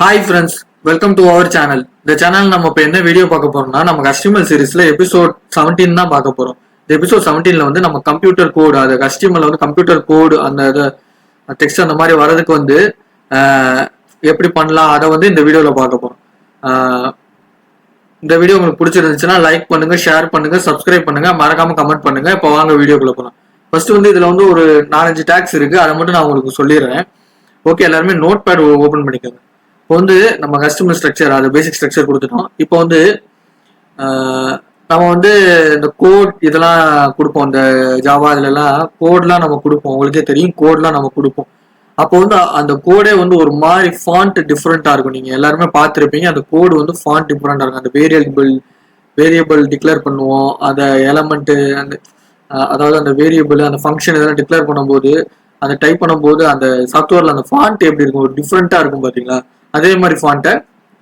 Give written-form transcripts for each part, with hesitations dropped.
Hi friends, welcome to our channel. இந்த channel நம்ம இப்போ என்ன வீடியோ பார்க்க போறோம்னா நம்ம HTML சீரிஸ்ல எபிசோட் 17 தான் பார்க்க போறோம். இந்த எபிசோட் 17ல வந்து நம்ம கம்ப்யூட்டர் கோடு, அது HTML வந்து கம்ப்யூட்டர் கோடு அந்த டெக்ஸ்ட் அந்த மாதிரி வரதுக்கு வந்து எப்படி பண்ணலாம் அதை வந்து இந்த வீடியோல பார்க்க போறோம். இந்த வீடியோ உங்களுக்கு பிடிச்சிருந்துச்சுன்னா லைக் பண்ணுங்க, ஷேர் பண்ணுங்க, சப்ஸ்கிரைப் பண்ணுங்க, மறக்காம கமெண்ட் பண்ணுங்க. இப்போ வாங்க வீடியோக்குள்ள போகலாம். ஃபர்ஸ்ட் வந்து இதுல வந்து ஒரு 4-5 டேக்ஸ் இருக்கு, அதை மட்டும் நான் உங்களுக்கு சொல்லிடுறேன். ஓகே, எல்லாருமே நோட் பேட் ஓபன் பண்ணிக்கோங்க. இப்போ வந்து நம்ம கஸ்டமர் ஸ்ட்ரக்சர், அது பேசிக் ஸ்ட்ரக்சர் கொடுத்துட்டோம். இப்போ வந்து நம்ம வந்து இந்த கோட் இதெல்லாம் கொடுப்போம். இந்த ஜாவா இதுலலாம் கோட்லாம் நம்ம கொடுப்போம். உங்களுக்கே தெரியும், கோட்லாம் நம்ம கொடுப்போம். அப்போ வந்து அந்த கோடே வந்து ஒரு மாதிரி ஃபாண்ட் டிஃப்ரெண்டா இருக்கும். நீங்க எல்லாருமே பார்த்துருப்பீங்க, அந்த கோடு வந்து ஃபாண்ட் டிஃப்ரெண்டா இருக்கும். அந்த வேரியபிள் டிக்ளேர் பண்ணுவோம், அந்த எலமெண்ட், அந்த அதாவது அந்த வேரியபிள், அந்த ஃபங்க்ஷன் இதெல்லாம் டிக்ளேர் பண்ணும்போது, அந்த டைப் பண்ணும்போது அந்த சாஃப்ட்வேர்ல அந்த ஃபாண்ட் எப்படி இருக்கும், ஒரு டிஃப்ரெண்டா இருக்கும் பாத்தீங்களா? அதே மாதிரி ஃபாண்ட்டை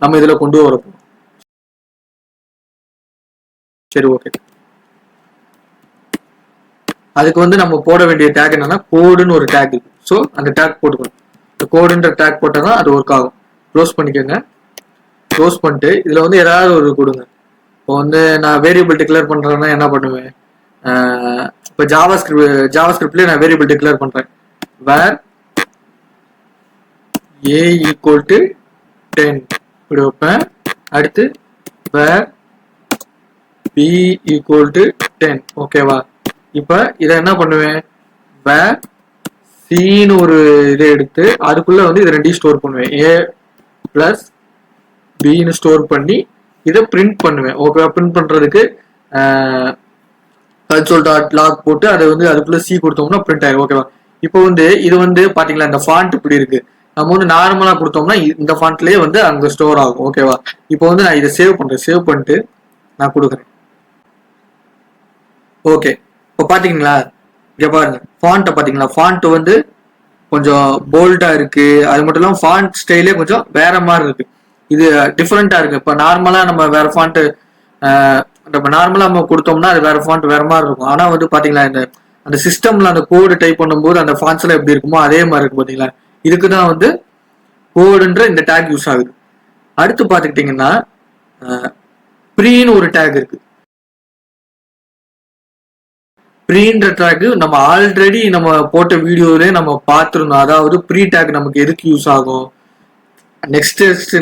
நம்ம இதுல கொண்டு வரப்போம். சரி, ஓகே. அதுக்கு வந்து நம்ம போட வேண்டிய டேக் என்னன்னா, கோடுன்னு ஒரு டேக் இருக்கு. ஸோ அந்த டேக் போட்டுக்கணும். இந்த கோடுன்ற டேக் போட்டால் தான் அது ஒர்க் ஆகும். க்ளோஸ் பண்ணிக்கோங்க. க்ளோஸ் பண்ணிட்டு இதுல வந்து ஏதாவது ஒரு கொடுங்க. இப்போ வந்து நான் வேரியபிள் டிக்ளேர் பண்றேன்னா என்ன பண்ணுவேன்? இப்போ ஜாவா ஸ்கிரிப்ட்லேயே நான் வேரியபிள் டிக்ளேர் பண்றேன். வேர் a ஈக்குவல் டு 10 இப்படி வைப்பேன். அடுத்து வேர் b ஈக்குவல் டு 10. ஓகேவா? இப்ப இதை என்ன பண்ணுவேன்? வேர் சின்னு ஒரு இதை எடுத்து அதுக்குள்ள வந்து இதை ரெண்டையும் ஸ்டோர் பண்ணுவேன். a பிளஸ் பின்னு ஸ்டோர் பண்ணி இதை பிரிண்ட் பண்ணுவேன். ஓகேவா? பிரிண்ட் பண்றதுக்கு கன்சோல் டாட் லாக் போட்டு அதை வந்து அதுக்குள்ள சி கொடுத்தோம்னா பிரிண்ட் ஆயிடும். ஓகேவா? இப்போ வந்து இது வந்து பாத்தீங்களா, இந்த ஃபாண்ட் இப்படி இருக்கு. நம்ம வந்து நார்மலா கொடுத்தோம்னா இந்த ஃபாண்ட்லயே வந்து அங்க ஸ்டோர் ஆகும். ஓகேவா? இப்போ வந்து நான் இதை சேவ் பண்றேன். சேவ் பண்ணிட்டு நான் கொடுக்குறேன். ஓகே, இப்போ பாத்தீங்களா, இங்க பாருங்க ஃபாண்ட்டை பாத்தீங்களா? ஃபாண்ட் வந்து கொஞ்சம் போல்டா இருக்கு. அது மட்டும் இல்லாம ஃபாண்ட் ஸ்டைலே கொஞ்சம் வேற மாதிரி இருக்கு. இது டிஃப்ரெண்டா இருக்கு. இப்போ நார்மலா நம்ம வேற ஃபாண்ட் நம்ம நார்மலா நம்ம கொடுத்தோம்னா அது வேற ஃபாண்ட் வேற மாதிரி இருக்கும். ஆனா வந்து பாத்தீங்களா, இந்த அந்த சிஸ்டம்ல அந்த கோடு டைப் பண்ணும்போது அந்த ஃபாண்ட்ஸ் எல்லாம் எப்படி இருக்குமோ அதே மாதிரி இருக்கு. பாத்தீங்களா? இதுக்குதான் வந்து கோடுன்ற இந்த டேக் யூஸ் ஆகுது. அடுத்து பாத்துக்கிட்டீங்கன்னா ப்ரீன்னு ஒரு டேக் இருக்கு. ப்ரீன்ற டேக் நம்ம ஆல்ரெடி நம்ம போட்ட வீடியோலயே நம்ம பார்த்துருந்தோம். அதாவது ப்ரீ டேக் நமக்கு எதுக்கு யூஸ் ஆகும்? நெக்ஸ்ட்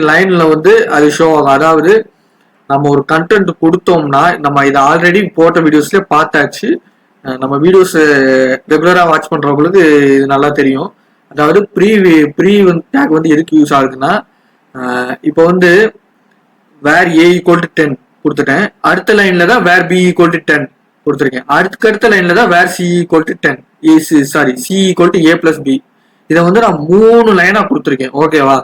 லைன்ல வந்து அது ஷோ ஆகும். அதாவது நம்ம ஒரு கண்டென்ட் கொடுத்தோம்னா, நம்ம இதை ஆல்ரெடி போட்ட வீடியோஸ்ல பார்த்தாச்சு. நம்ம வீடியோஸ் ரெகுலரா வாட்ச் பண்றவங்களுக்கு இது நல்லா தெரியும். அதாவது ப்ரீ டேக் வந்து எதுக்கு யூஸ் ஆகுதுன்னா, இப்போ வந்து வேர் a ஈக்குவல் டு 10 கொடுத்துட்டேன். அடுத்த லைன்ல தான் வேர் b ஈக்குவல் டு 10 கொடுத்துருக்கேன். அடுத்த லைன்ல தான் வேர் c equal to 10, c equal to a plus b. இதை வந்து நான் 3 லைனா கொடுத்துருக்கேன். ஓகேவா?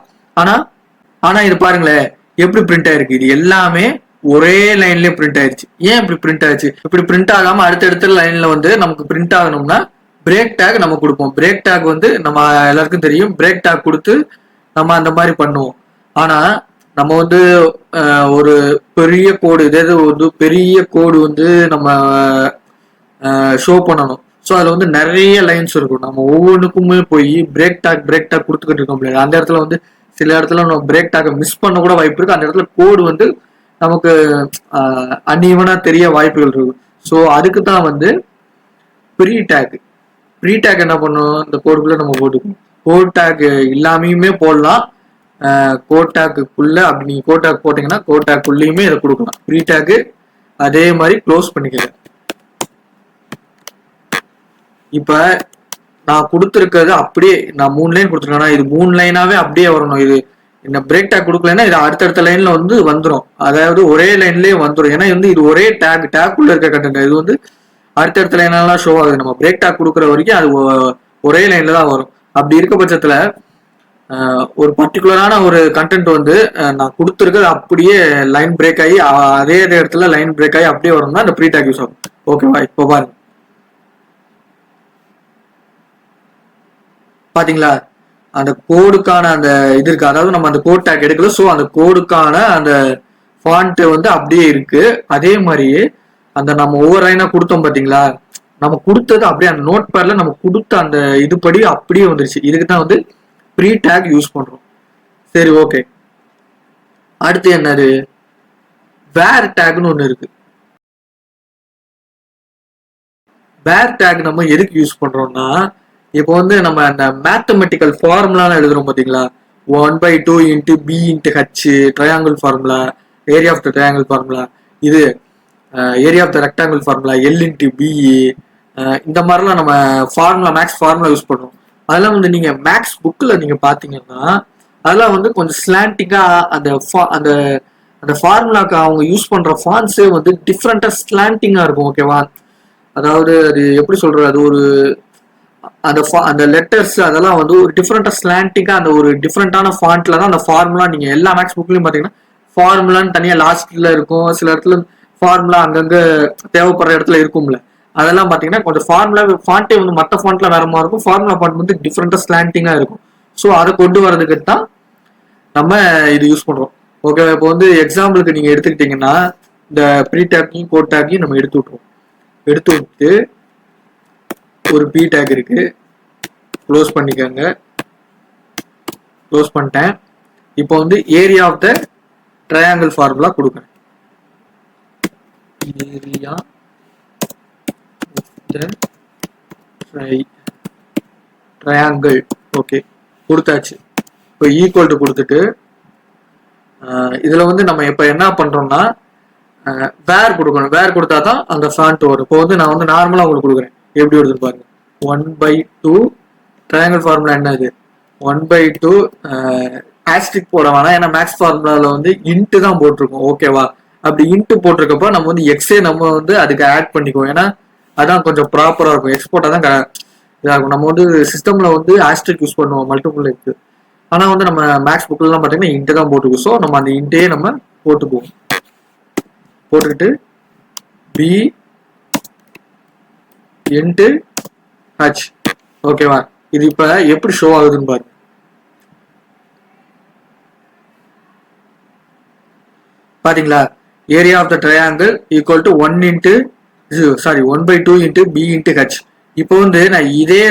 ஆனா இது பாருங்களேன் எப்படி பிரிண்ட் ஆயிருக்கு. இது எல்லாமே ஒரே லைன்லயே பிரிண்ட் ஆயிருச்சு. ஏன் இப்படி பிரிண்ட் ஆயிடுச்சு? இப்படி பிரிண்ட் ஆகாம அடுத்த லைன்ல வந்து நமக்கு பிரிண்ட் ஆகணும்னா பிரேக் டேக் நம்ம கொடுப்போம். பிரேக் டேக் வந்து நம்ம எல்லாருக்கும் தெரியும். பிரேக் டேக் கொடுத்து நம்ம அந்த மாதிரி பண்ணுவோம். ஆனா நம்ம வந்து ஒரு பெரிய கோடு, வந்து பெரிய கோடு வந்து நம்ம ஷோ பண்ணணும். ஸோ அதுல வந்து நிறைய லைன்ஸ் இருக்கும். நம்ம ஒவ்வொன்றுக்குமே போய் பிரேக் டேக் கொடுத்துக்கிட்டு இருக்க முடியாது. அந்த இடத்துல வந்து சில இடத்துல நம்ம பிரேக் டேக்கை மிஸ் பண்ண கூட வாய்ப்பு இருக்கு. அந்த இடத்துல கோடு வந்து நமக்கு அன்ஈவனா தெரிய வாய்ப்புகள் இருக்கு. ஸோ அதுக்கு தான் வந்து ப்ரீ டேக் என்ன பண்ணும்? இந்த கோடுக்குள்ள நம்ம போட்டுக்கணும். கோட் டேக் இல்லாமையுமே போடலாம். கோட் டேக்குள்ள அப்படி நீங்க கோட் டேக் போட்டீங்கன்னா கோட் டேக்குள்ளேயுமே இதை கொடுக்கலாம். ப்ரீ டேக் அதே மாதிரி க்ளோஸ் பண்ணிக்கங்க. இப்ப நான் கொடுத்துருக்கிறது அப்படியே நான் 3 லைன் கொடுத்துருக்கேன். இது 3 லைனாவே அப்படியே வரணும். இது இந்த பிரேக் டேக் கொடுக்கலன்னா இது அடுத்தடுத்த லைன்ல வந்து வந்துடும். அதாவது ஒரே லைன்லயே வந்துடும். ஏன்னா வந்து இது ஒரே டேக்குள்ள இருக்க கண்டென்ட். இது வந்து அடுத்தடுத்த லைனெல்லாம் ஷோ ஆகுது. நம்ம பிரேக் டேக் கொடுக்குற வரைக்கும் அது ஒரே லைன்ல தான் வரும். அப்படி இருக்க பட்சத்துல ஒரு பர்டிகுலரான ஒரு கண்டென்ட் வந்து நான் கொடுத்துருக்கிறது அப்படியே லைன் பிரேக் ஆகி அதே இடத்துல லைன் பிரேக் ஆகி அப்படியே வரும்னா அந்த ப்ரீ டேக் யூஸ் ஆகும். ஓகேவா? இப்போ பாருங்க, பாத்தீங்களா அந்த கோடுக்கான அந்த இது இருக்கு. அதாவது நம்ம அந்த கோட் டேக் எடுக்கல. ஸோ அந்த கோடுக்கான அந்த ஃபாண்ட் வந்து அப்படியே இருக்கு. அதே மாதிரியே அந்த நம்ம ஒவ்வொரு லைனா கொடுத்தோம் பாத்தீங்களா, நம்ம கொடுத்தது அப்படியே அந்த நோட் பேட்ல நம்ம கொடுத்த அந்த இதுபடி அப்படியே வந்துருச்சு. இதுக்கு தான் வந்து ப்ரீ டேக் யூஸ் பண்றோம். சரி, ஓகே. அடுத்து என்னது, வேர் டேக்னு ஒன்று இருக்கு. வேர் டேக் நம்ம எதுக்கு யூஸ் பண்றோம்னா, இப்போ வந்து நம்ம அந்த மேத்தமெட்டிக்கல் ஃபார்முலாலாம் எழுதுறோம் பார்த்தீங்களா, 1/2 into B into H triangle formula, area of the triangle formula, இது area of the rectangle formula, L into B, இந்த மாதிரிலாம் நம்ம ஃபார்முலா மேக்ஸ் ஃபார்முலா யூஸ் பண்ணுறோம். அதெல்லாம் வந்து நீங்கள் மேக்ஸ் புக்கில் நீங்கள் பார்த்தீங்கன்னா அதெல்லாம் வந்து கொஞ்சம் ஸ்லாண்டிங்காக அந்த அந்த ஃபார்முலாக்கு அவங்க யூஸ் பண்ணுற ஃபான்ஸே வந்து டிஃப்ரெண்ட்டாக ஸ்லாண்டிங்காக இருக்கும். ஓகேவா, அதாவது அது எப்படி சொல்றது, அது ஒரு அந்த லெட்டர்ஸ் அதெல்லாம் வந்து ஒரு டிஃப்ரெண்டா ஸ்லாண்டிங்கா அந்த ஒரு டிஃப்ரெண்டான ஃபாண்ட்ல தான் அந்த ஃபார்முலா. நீங்க எல்லா மேக்ஸ் புக்லயும் பாத்தீங்கன்னா ஃபார்முலான்னு தனியா லாஸ்ட்ல இருக்கும், சில இடத்துல ஃபார்முலா அங்கங்க தேவைப்படுற இடத்துல இருக்கும்ல, அதெல்லாம் பாத்தீங்கன்னா கொஞ்சம் ஃபார்முலா ஃபாண்ட்டே வந்து மற்ற ஃபாண்ட்ல வேற மாதிரி இருக்கும், ஃபார்முலா ஃபாண்ட் வந்து டிஃப்ரெண்டா ஸ்லாண்டிங்கா இருக்கும். ஸோ அதை கொண்டு வரதுக்கு தான் நம்ம இது யூஸ் பண்றோம். ஓகே, இப்போ வந்து எக்ஸாம்பிளுக்கு நீங்க எடுத்துக்கிட்டீங்கன்னா இந்த ப்ரீ டேக்கையும் கோட் டேக்கையும் நம்ம எடுத்து விட்டுருவோம். எடுத்து விட்டு ஒரு பி டேக் இருக்கு, க்ளோஸ் பண்ணிக்கோங்க. க்ளோஸ் பண்ணிட்டேன். இப்போ வந்து area of the triangle formula கொடுக்குறேன். Area of the triangle okay கொடுத்தாச்சு. இப்போ ஈக்குவல் டு கொடுத்துட்டு இதுல வந்து நம்ம இப்போ என்ன பண்றோம்னா வேர் கொடுக்கணும். வேர் கொடுத்தா தான் அந்த ஃபாண்ட் வரும். இப்போ வந்து நான் வந்து நார்மலா உங்களுக்கு கொடுக்குறேன், எப்படி வருது பாருங்க. 1/2 ட்ரையாங்கிள் ஃபார்முலா என்னது, 1/2 ஆஸ்ட்ரிக் போட வேணாம், ஏன்னா மேக்ஸ் ஃபார்முலால வந்து இன்ட்டு தான் போட்டிருக்கோம். ஓகேவா, அப்படி இன்ட்டு போட்டிருக்கப்போ நம்ம வந்து எக்ஸே நம்ம வந்து அதுக்கு ஆட் பண்ணிக்குவோம், ஏன்னா அதான் கொஞ்சம் ப்ராப்பரா இருக்கும். எக்ஸ்போர்ட்டா தான் இதாகும். நம்ம வந்து சிஸ்டம்ல வந்து ஆஸ்ட்ரிக் யூஸ் பண்ணுவோம் மல்டிபிள் இருக்கு, ஆனா வந்து நம்ம மேக்ஸ் புக்லாம் பாத்தீங்கன்னா இன்ட்டு தான் போட்டுக்குவோம். ஸோ நம்ம அந்த இன்ட்டே நம்ம போட்டுக்குவோம். போட்டுக்கிட்டு பி இன்ட்டு ஹச். ஓகேவா, இது இப்ப எப்படி ஷோ ஆகுதுன்னு பாருங்க. பாத்தீங்களா, area of the triangle equal to 1/2 into B into H. இப்போ வந்து நான் இதே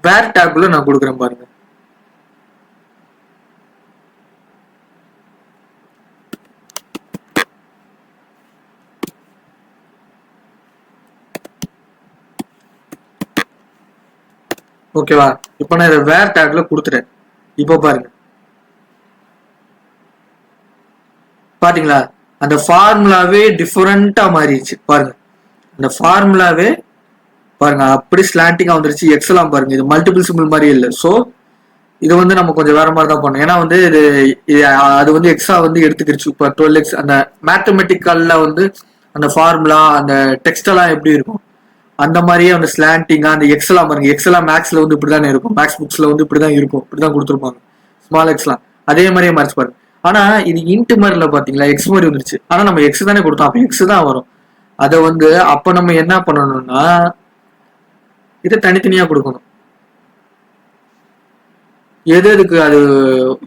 வேர் டேக்குள்ள நான் கொடுக்குறேன் பாருங்க. ஓகேவா, இப்போ நான் இதை வேர் டேக்ல கொடுத்துட்டேன். இப்போ பாருங்க, பாத்தீங்களா அந்த ஃபார்முலாவே டிஃபரெண்டா மாறிடுச்சு. பாருங்க அந்த ஃபார்முலாவே பாருங்க அப்படி ஸ்லாண்டிங்கா வந்துருச்சு. எக்ஸலாம் பாருங்க, இது மல்டிபிள் சிம்பிள் மாதிரி இல்லை. ஸோ இது வந்து நம்ம கொஞ்சம் வேற மாதிரி தான் பண்ணோம், ஏன்னா வந்து அது வந்து எக்ஸா வந்து எடுத்துக்கிடுச்சு. இப்போ 12x அந்த மேத்தமெட்டிக்கல்ல வந்து அந்த ஃபார்முலா அந்த டெக்ஸ்ட் எல்லாம் எப்படி இருக்கும் அந்த மாதிரியே வந்து ஸ்லாண்டிங்கா அந்த எக்ஸ்லாம் பாருங்க. எக்ஸ்லாம் மேக்ஸ்ல வந்து இப்படிதானே இருக்கும், மேக்ஸ் புக்ஸ்ல வந்து இப்படிதான் இருக்கும், இப்படிதான் கொடுத்துருப்பாங்க ஸ்மால் எக்ஸ்லாம் அதே மாதிரியே மாறிச்சு பாருங்க. ஆனா இது இன்ட்டு மாதிரில பாத்தீங்களா எக்ஸ் மாதிரி வந்துருச்சு, ஆனா நம்ம எக்ஸ் தானே கொடுத்தோம், அப்ப எக்ஸ் தான் வரும். அதை வந்து அப்ப நம்ம என்ன பண்ணணும்னா இதை தனித்தனியா கொடுக்கணும். எது எதுக்கு அது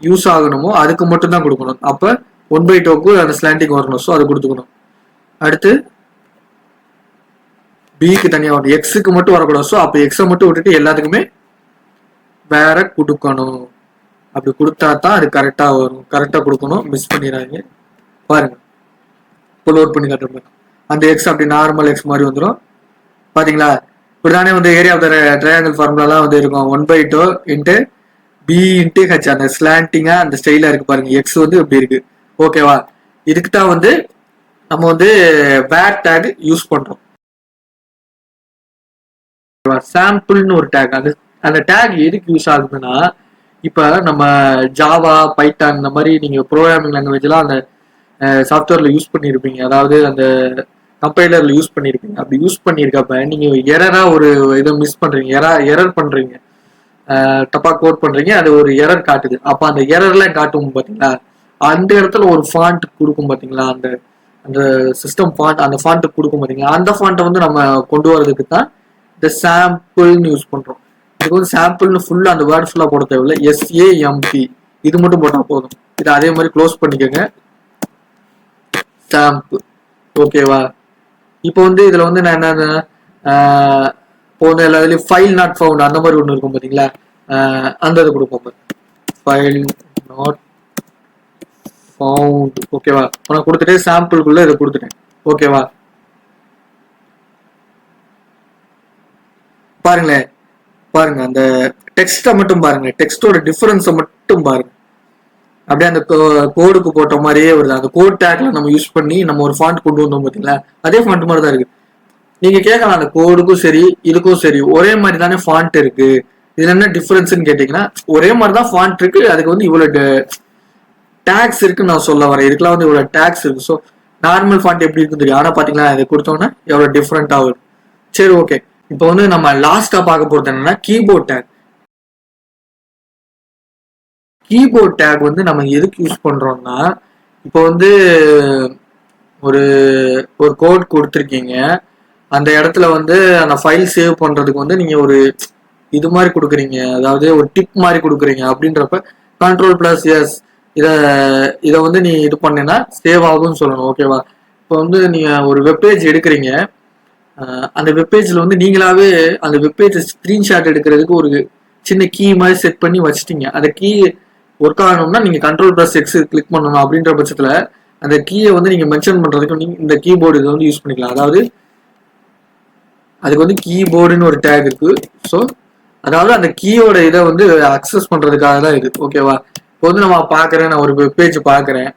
யூஸ் ஆகணுமோ அதுக்கு மட்டும் தான் கொடுக்கணும். அப்ப 1/2க்கு அந்த ஸ்லாண்டிங் வரணும், ஸோ அது கொடுத்துக்கணும். அடுத்து பிக்கு தனியா வரணும், எக்ஸுக்கு மட்டும் வரக்கூடாது. ஸோ அப்ப எக்ஸை மட்டும் விட்டுட்டு எல்லாத்துக்குமே வேற கொடுக்கணும். அப்படி கொடுத்தா தான் அது கரெக்டா வரும். கரெக்டா கொடுக்கணும், மிஸ் பண்ணிடாதீங்க. பாருங்க இப்போ லோட் பண்ணி காட்டுற அந்த எக்ஸ் அப்படி நார்மல் எக்ஸ் மாதிரி வந்துடும். பாத்தீங்களா, இப்படிதானே வந்து ஏரியா ஆஃப் த ட்ரையாங்கிள் ஃபார்முலாலாம் வந்து இருக்கும். 1/2 இன்ட்டு பி இன்ட்டு ஹெச் அந்த ஸ்லாண்டிங்கா அந்த ஸ்டைலா இருக்கு பாருங்க. எக்ஸ் வந்து இப்படி இருக்கு. ஓகேவா, இதுக்கு தான் வந்து நம்ம வந்து வேர் டேக் யூஸ் பண்றோம். சாம்பிள்னு ஒரு டேக், அந்த டேக் எதுக்கு யூஸ் ஆகுதுன்னா, இப்ப நம்ம ஜாவா பைத்தான் இந்த மாதிரி நீங்க ப்ரோக்ராமிங் லாங்குவேஜ்லாம் அந்த சாஃப்ட்வேர்ல யூஸ் பண்ணியிருப்பீங்க, அதாவது அந்த கம்பைலர்ல யூஸ் பண்ணியிருப்பீங்க. அப்படி யூஸ் பண்ணியிருக்கப்ப நீங்க எரரா ஒரு இதை மிஸ் பண்றீங்க, எரர் பண்றீங்க, தப்பா கோட் பண்றீங்க, அது ஒரு எரர் காட்டுது. அப்ப அந்த எரர்லாம் காட்டும் பாத்தீங்களா, அந்த இடத்துல ஒரு ஃபாண்ட் கொடுக்கும் பாத்தீங்களா, அந்த அந்த சிஸ்டம் ஃபாண்ட் அந்த ஃபாண்ட் கொடுக்கும் பாத்தீங்களா, அந்த ஃபாண்ட்டை வந்து நம்ம கொண்டு வரதுக்கு தான் இந்த சாம்பிள்னு யூஸ் பண்றோம். இதுக்கு வந்து சாம்பிள்னு ஃபுல்லா அந்த வேர்ட் ஃபுல்லா போட தேவையில்லை, SAMP இது மட்டும் போட்டா போதும். இதை அதே மாதிரி க்ளோஸ் பண்ணிக்கோங்க, சாம்ப். ஓகேவா, இப்போ வந்து இதுல வந்து நான் என்ன இப்போ வந்து எல்லாத்துலயும் ஃபைல் நாட் ஃபவுண்ட் அந்த மாதிரி ஒன்று இருக்கும் பாத்தீங்களா, அந்த இது கொடுப்போம். File not found. ஓகேவா, உனக்கு கொடுத்துட்டு சாம்பிளுக்குள்ள இதை கொடுத்துட்டேன். ஓகேவா, பாருங்களேன், பாருங்க அந்த டெக்ஸ்ட்டை மட்டும் பாருங்க, டெக்ஸ்டோட டிஃபரன்ஸை மட்டும் பாருங்க. அப்படியே அந்த கோடுக்கு போட்ட மாதிரியே வருது. அந்த கோட் டேக்ல நம்ம யூஸ் பண்ணி நம்ம ஒரு ஃபாண்ட் கொண்டு வந்தோம் பார்த்தீங்களா, அதே ஃபாண்ட் மாதிரி தான் இருக்கு. நீங்க கேட்கலாம், அந்த கோடுக்கும் சரி இதுக்கும் சரி ஒரே மாதிரி தானே ஃபாண்ட் இருக்கு, இதுல என்ன டிஃபரன்ஸ்ன்னு கேட்டீங்கன்னா, ஒரே மாதிரி தான் ஃபாண்ட் இருக்கு, அதுக்கு வந்து இவ்வளவு டேக்ஸ் இருக்குன்னு நான் சொல்ல வரேன். இதுக்கெல்லாம் வந்து இவ்வளவு டேக்ஸ் இருக்கு. ஸோ நார்மல் ஃபாண்ட் எப்படி இருக்குன்னு தெரியும், ஆனா பாத்தீங்களா இதை கொடுத்தோன்னா எவ்வளவு டிஃப்ரெண்ட் ஆகுது. சரி, ஓகே. இப்போ வந்து நம்ம லாஸ்டா பார்க்க போறது என்னன்னா கீபோர்ட் டேக். கீபோர்ட் டேக் வந்து நம்ம எதுக்கு யூஸ் பண்றோம்னா, இப்போ வந்து ஒரு ஒரு கோட் கொடுத்துருக்கீங்க, அந்த இடத்துல வந்து அந்த ஃபைல் சேவ் பண்றதுக்கு வந்து நீங்க ஒரு இது மாதிரி கொடுக்குறீங்க, அதாவது ஒரு டிப் மாதிரி கொடுக்குறீங்க. அப்படின்றப்ப Ctrl+S இதை வந்து நீ இது பண்ணேன்னா சேவ் ஆகும்னு சொல்லணும். ஓகேவா, இப்போ வந்து நீங்க ஒரு வெப்பேஜ் எடுக்கிறீங்க, அந்த வெப்பேஜ்ல வந்து நீங்களாவே அந்த வெப்பேஜ் ஸ்கிரீன்ஷாட் எடுக்கிறதுக்கு ஒரு சின்ன கீ மாதிரி செட் பண்ணி வச்சுட்டீங்க. அந்த கீ ஒர்க் ஆகணும்னா நீங்க Ctrl+X கிளிக் பண்ணணும். அப்படின்ற பட்சத்துல அந்த கீயை வந்து நீங்க மென்ஷன் பண்றதுக்கு நீங்க இந்த கீபோர்டு இதை வந்து யூஸ் பண்ணிக்கலாம். அதாவது அதுக்கு வந்து கீபோர்டுன்னு ஒரு டேக் இருக்கு. ஸோ அதாவது அந்த கீயோட இதை வந்து அக்சஸ் பண்றதுக்காக தான் இது. ஓகேவா, இப்போ வந்து நம்ம பாக்குறேன், நான் ஒரு வெப்பேஜ் பாக்குறேன்,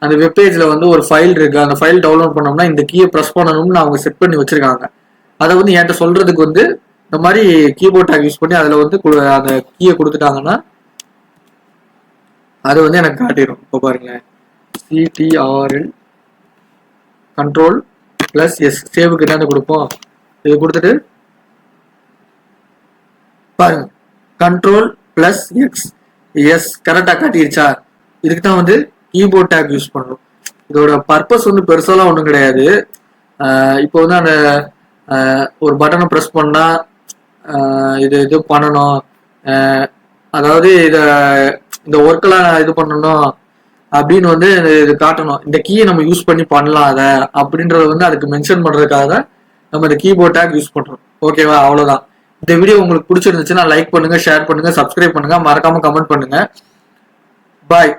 அந்த வெப்பேஜ்ல வந்து ஒரு ஃபைல் இருக்கு, அந்த ஃபைல் டவுன்லோட் பண்ணோம்னா இந்த கீயை ப்ரெஸ் பண்ணணும்னு அவங்க செட் பண்ணி வச்சிருக்காங்க. அதை வந்து என்கிட்ட சொல்றதுக்கு வந்து இந்த மாதிரி கீபோர்ட் டேக் யூஸ் பண்ணி அதுல வந்து அந்த கீயை கொடுத்துட்டாங்கன்னா அது வந்து எனக்கு காட்டிடும். இப்போ பாருங்களேன், CTRL Ctrl+S சேவுக்கு தான் கொடுப்போம். இது கொடுத்துட்டு பாருங்க, Ctrl+X எஸ் கரெக்டா காட்டிடுச்சா. இதுக்கு தான் வந்து கீபோர்ட் டேக் யூஸ் பண்ணணும். இதோட பர்பஸ் வந்து பெருசாலாம் ஒன்றும் கிடையாது. இப்போ வந்து அந்த ஒரு பட்டனை ப்ரெஸ் பண்ணா இது பண்ணணும், அதாவது இந்த ஒர்க்கெல்லாம் இது பண்ணணும் அப்படின்னு வந்து இது காட்டணும், இந்த கீயை நம்ம யூஸ் பண்ணி பண்ணலாம் அதை அப்படின்றத வந்து அதுக்கு மென்ஷன் பண்றதுக்காக நம்ம இந்த கீபோர்ட் டேக் யூஸ் பண்றோம். ஓகேவா, அவ்வளவுதான். இந்த வீடியோ உங்களுக்கு பிடிச்சிருந்துச்சுன்னா லைக் பண்ணுங்க, ஷேர் பண்ணுங்க, சப்ஸ்கிரைப் பண்ணுங்க, மறக்காம கமெண்ட் பண்ணுங்க. பாய்.